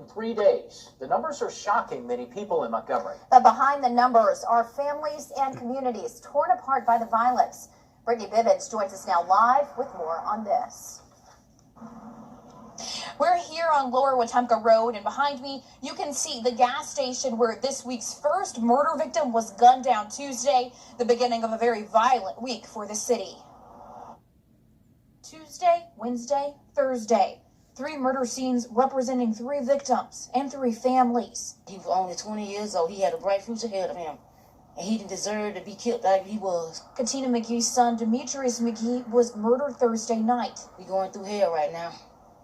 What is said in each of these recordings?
In 3 days, the numbers are shocking many people in Montgomery. But behind the numbers are families and communities torn apart by the violence. Brittany Bibbins joins us now live with more on this. We're here on Lower Wetumpka Road, and behind me you can see the gas station where this week's first murder victim was gunned down Tuesday, the beginning of a very violent week for the city. Tuesday, Wednesday, Thursday. 3 murder scenes representing 3 victims and 3 families. He was only 20 years old. He had a bright future ahead of him. And he didn't deserve to be killed like he was. Katina McGee's son, Demetrius McGee, was murdered Thursday night. We going through hell right now.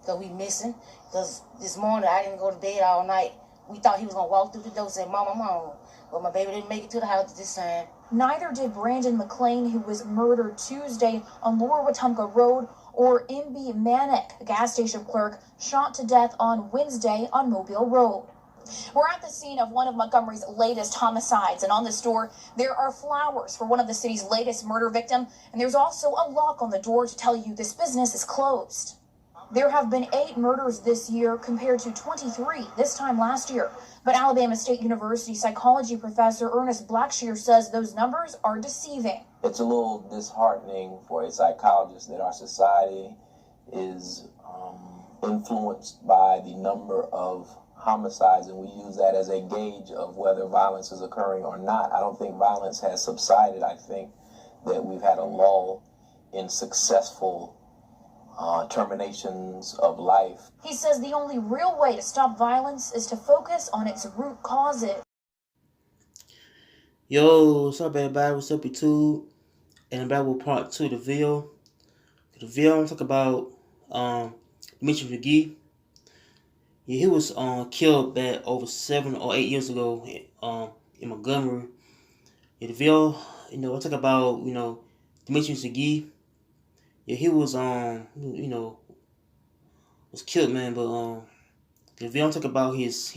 Because we missing. Because this morning I didn't go to bed all night. We thought he was going to walk through the door and say, Mom, I'm home. But my baby didn't make it to the house this time. Neither did Brandon McLean, who was murdered Tuesday on Lower Wetumpka Road, or M.B. Manick, a gas station clerk, shot to death on Wednesday on Mobile Road. We're at the scene of one of Montgomery's latest homicides, and on this door, there are flowers for one of the city's latest murder victim, and there's also a lock on the door to tell you this business is closed. There have been 8 murders this year compared to 23 this time last year, but Alabama State University psychology professor Ernest Blackshear says those numbers are deceiving. It's a little disheartening for a psychologist that our society is influenced by the number of homicides, and we use that as a gauge of whether violence is occurring or not. I don't think violence has subsided. I think that we've had a lull in successful terminations of life. He says the only real way to stop violence is to focus on its root causes. Yo, what's up everybody? What's up YouTube? And I'm back with part 2 of the video. The video I'm gonna talk about Demetrius McGee. Yeah, he was killed back over 7 or 8 years ago in Montgomery. Yeah, the video, I talk about, Demetrius McGee. Yeah, he was was killed, man, but the video talk about his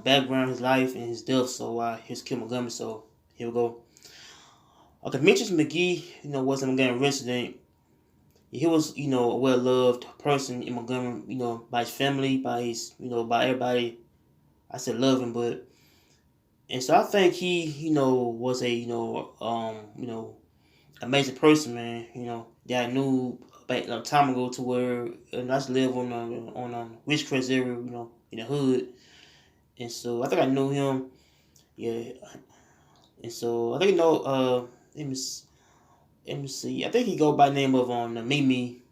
background, his life, and his death. So why he was killed in Montgomery. So here we go. Okay, Demetrius McGee, was a Montgomery resident. He was, a well-loved person in Montgomery, by his family, by his, by everybody. I said love him, but, and so I think he, was a, amazing person, man, that I knew back a time ago to where I used to live on Ridgecrest area, in the hood. And so I think I knew him, yeah. And so I think, let me see. I think he go by the name of Mimi.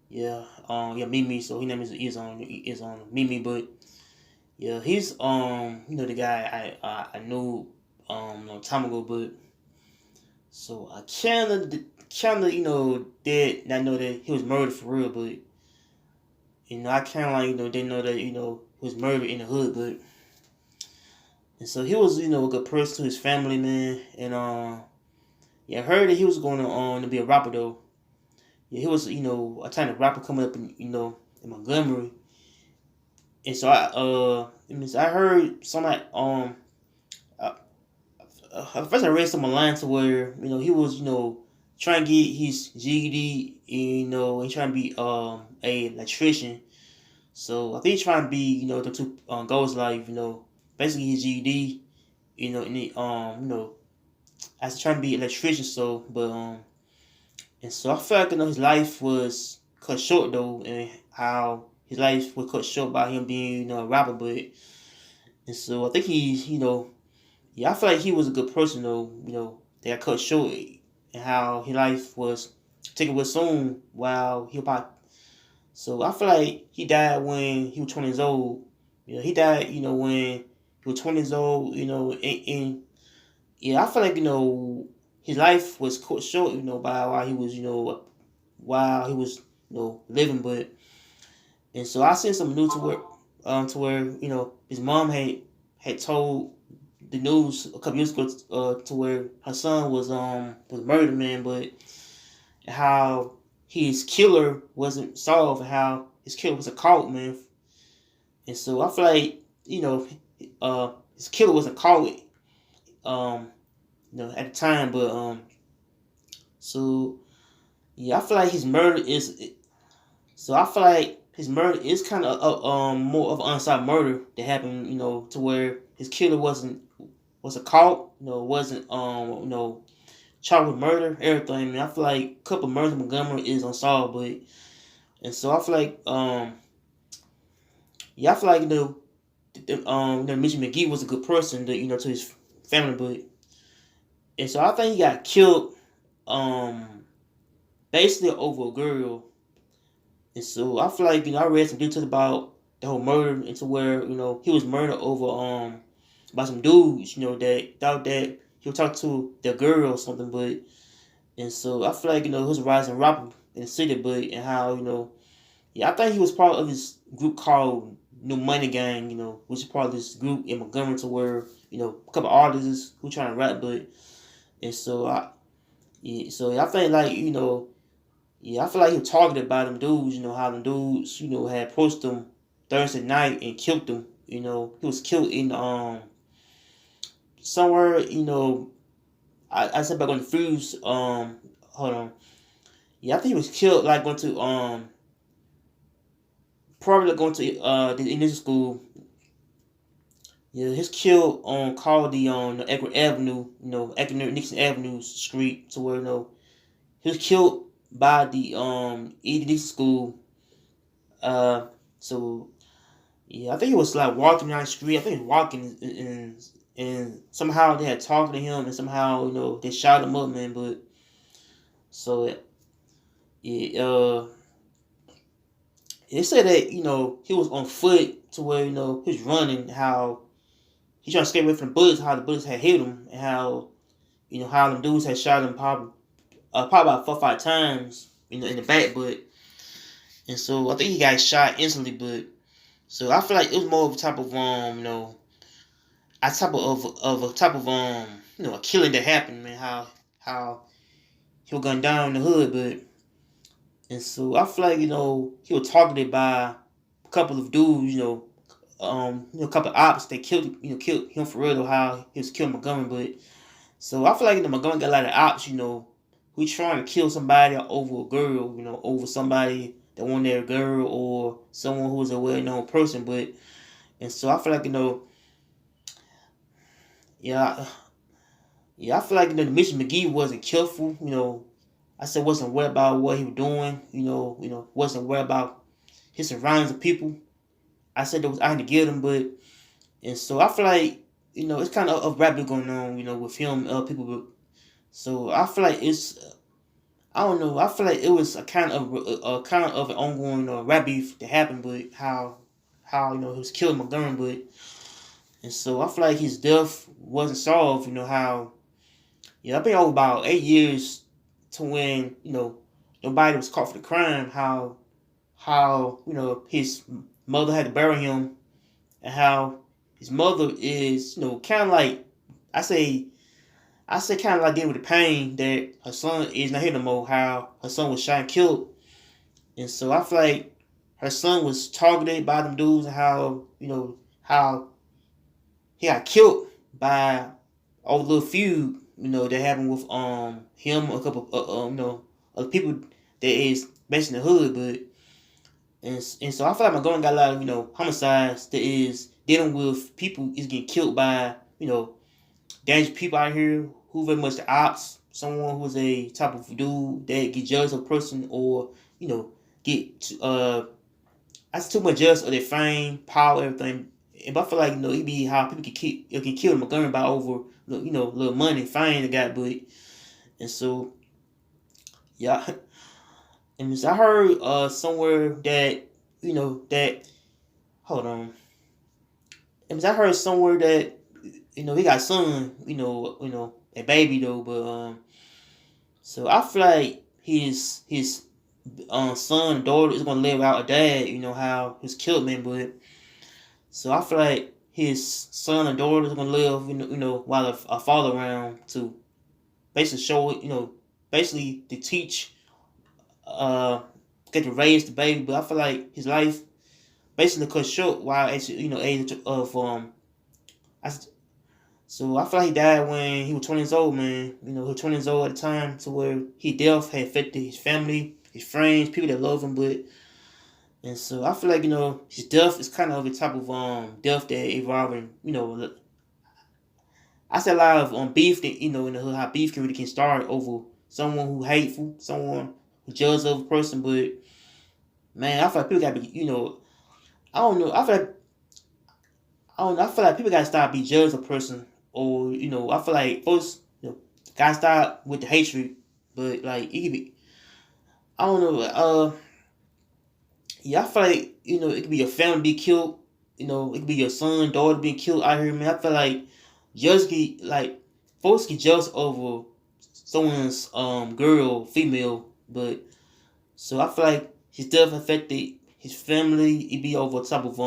Yeah, Mimi. So his name is on Mimi, but yeah, he's the guy I knew a time ago, but so I kind of did not know that he was murdered for real, but I kind of didn't know that he was murdered in the hood, but and so he was a good person to his family, man, and yeah, I heard that he was going to be a rapper though. Yeah, he was a tiny rapper coming up in Montgomery, and so I heard somebody first I read some online to where he was trying to get his GED, and trying to be a electrician. So I think he's trying to be the 2 goals like basically his GED, and I was trying to be an electrician. So but and so I feel like his life was cut short though, and how his life was cut short by him being a rapper. But and so I think he's yeah, I feel like he was a good person though, that got cut short, and how his life was taken away soon while hip hop. So I feel like he died when he was 20 years old. He died, when he was 20 years old, and yeah, I feel like, his life was cut short, by while he was, living, but, and so I seen some news to where, his mom had told the news a couple years ago to where her son was murdered, man, but how his killer wasn't solved, and how his killer was a cult, man. And so I feel like his killer wasn't caught at the time, but so yeah, I feel like his murder is. So I feel like his murder is kind of more of an unsolved murder that happened, to where his killer wasn't caught, wasn't charged with murder, everything. I mean, I feel like a couple of murders in Montgomery is unsolved, and so I feel like I feel like Demetrius McGee was a good person to his family, and so I think he got killed basically over a girl. And so I feel like I read some details about the whole murder, into where he was murdered over by some dudes that thought that he would talk to the girl or something, and so I feel like he was a rising rapper in the city, and how I think he was part of this group called New Money Gang, which is part of this group in Montgomery, to where a couple of artists who trying to rap, and so I think like I feel like he was targeted by them dudes, how them dudes, had approached him Thursday night and killed him. He was killed in somewhere, I said back on the fuse, hold on. Yeah, I think he was killed like going to probably going to the initial school. Yeah, he's killed on called the Edward Avenue, Nixon Avenue Street, to where he was killed by the EDD school. So yeah, I think he was like walking down the street. I think he was walking, and somehow they had talked to him, and somehow they shot him up, man. But so yeah, they said that he was on foot, to where he was running, how he trying to escape away from the bullets, how the bullets had hit him, and how how them dudes had shot him probably about 4 or 5 times, in the back, and so I think he got shot instantly, so I feel like it was more of a type of a killing that happened, man. How he was gunned down in the hood, and so I feel like he was targeted by a couple of dudes, a couple of ops that killed him for real, how he was killed in Montgomery, so I feel like Montgomery got a lot of ops, who trying to kill somebody over a girl, over somebody that wanted their girl, or someone who was a well-known person, and so I feel like I feel like Demetrius McGee wasn't careful, I said wasn't worried about what he was doing, wasn't worried about his surroundings of people. I said there was I had to get him, and so I feel like it's kind of a rap going on, with him, people. So I feel like I don't know. I feel like it was a kind of an ongoing rap beef that happened, but how he was killed in Montgomery, and so I feel like his death wasn't solved. How I've been over about 8 years to when nobody was caught for the crime. How his mother had to bury him, and how his mother is kind of like I say kind of like dealing with the pain that her son is not here no more. How her son was shot and killed, and so I feel like her son was targeted by them dudes, and how he got killed by a little feud that happened with him, a couple other people that is based in the hood, and so I feel like Montgomery got a lot of homicides that is dealing with people is getting killed by dangerous people out here who very much the ops, someone who's a type of dude that get jealous of a person, or get that's too much jealous of their fame, power, everything. And I feel like it be how people get killed in Montgomery by over little money, fame they got, and so yeah, and so I heard somewhere that that hold on, and I heard somewhere that he got a son, a baby though, but so I feel like his son and daughter is gonna live out a dad, how he was killed, man, so I feel like his son and daughter is gonna live, while a father around to basically show, basically to teach, get to raise the baby, but I feel like his life basically cut short while at age of so I feel like he died when he was 20 years old, man. He was 20 years old at the time, to where his death had affected his family, his friends, people that love him, And so I feel like, his death is kind of a type of death that involving, I said a lot of beef that, in the hood, how beef can really can start over someone who hateful, someone who judges of a person. But man, I feel like people gotta be, I don't know. I feel like people gotta stop being judged of a person, or I feel like folks, gotta stop with the hatred. But like it could be, I don't know. Yeah, I feel like it could be your family be killed. It could be your son, daughter being killed out here. Man, I feel like judge get like folks get jealous over someone's girl, female, but so I feel like his death affected his family. It be over top of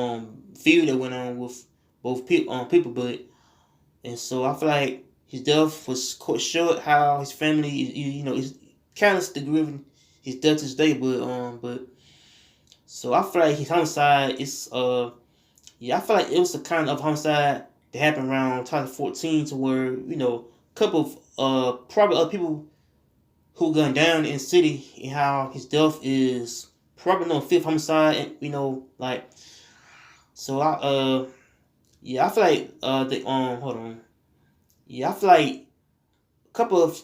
fear that went on with both people, but and so I feel like his death was cut short. How his family, is kind of still grieving his death to this day, but so I feel like his homicide is I feel like it was the kind of homicide that happened around 2014 to where a couple of probably other people who gunned down in the city, and how his death is probably no fifth homicide, and like so I feel like the hold on. Yeah, I feel like a couple of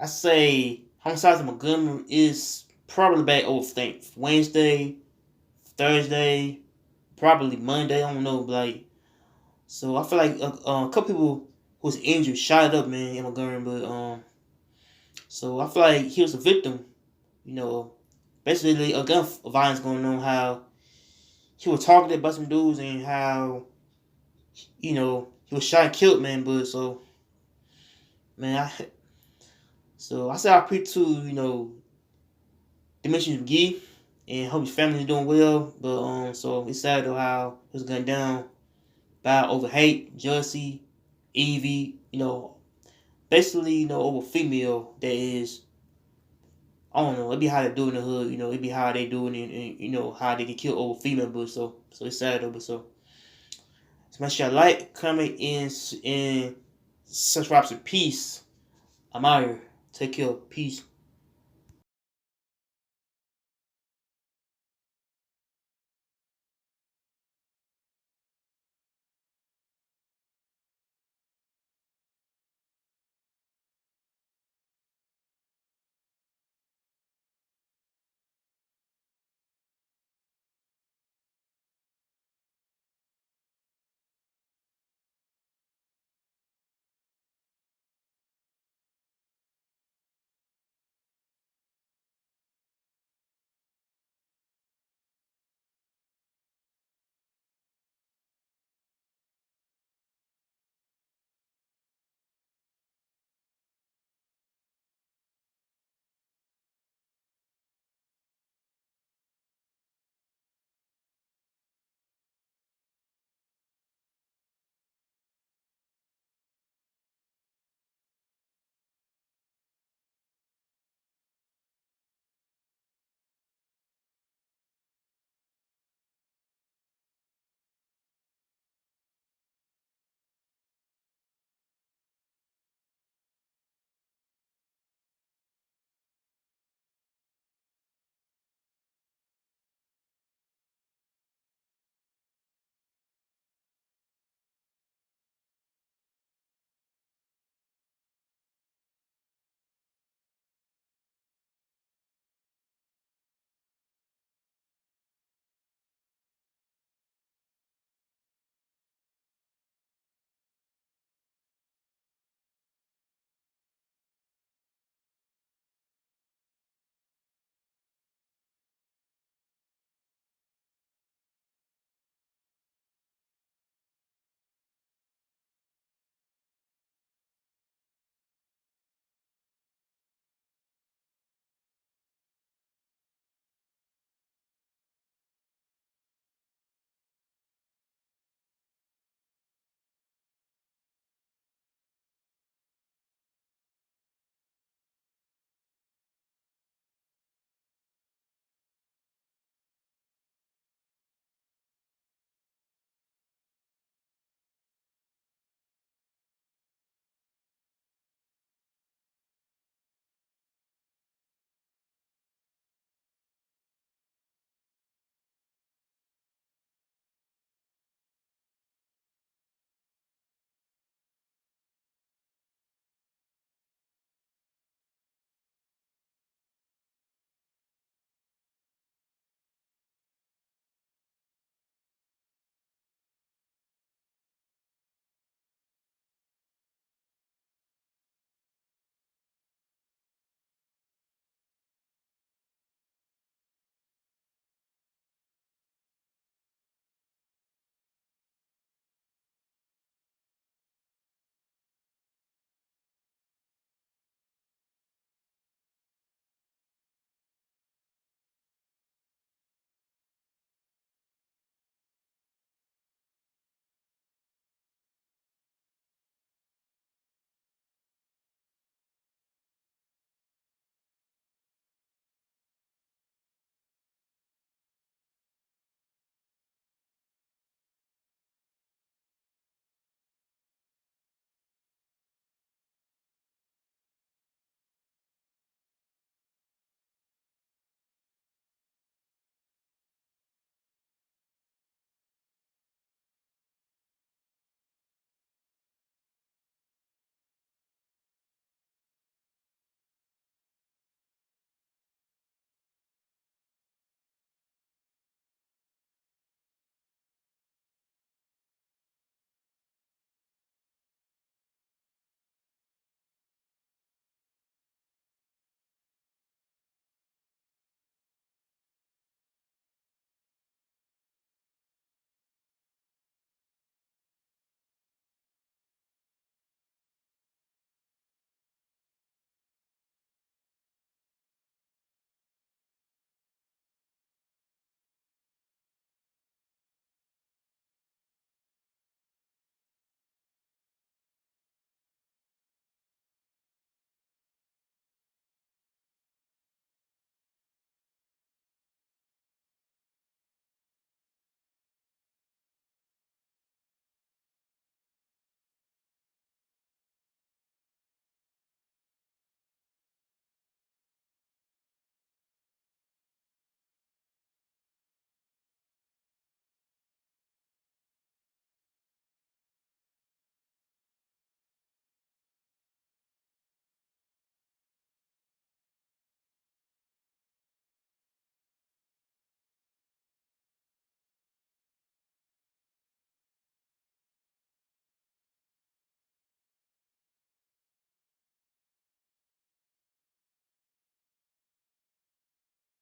I say homicides in Montgomery is probably back over think Wednesday, Thursday, probably Monday. I don't know, but like so I feel like a couple people who was injured shot up, man, in Montgomery, but so I feel like he was a victim. Basically a gun violence going on. How he was targeted by some dudes, and how he was shot and killed, man. But so man, I say I pray to Demetrius McGee, and hope his family is doing well. But so it's sad though how he was gunned down by over hate, jealousy, envy. Basically over female that is. I don't know. It be how they do in the hood. It be how they do it, and how they get killed over female. But so it's sad though. But so make sure you like, comment, and subscribe to Peace. I'm out here. Take care. Peace.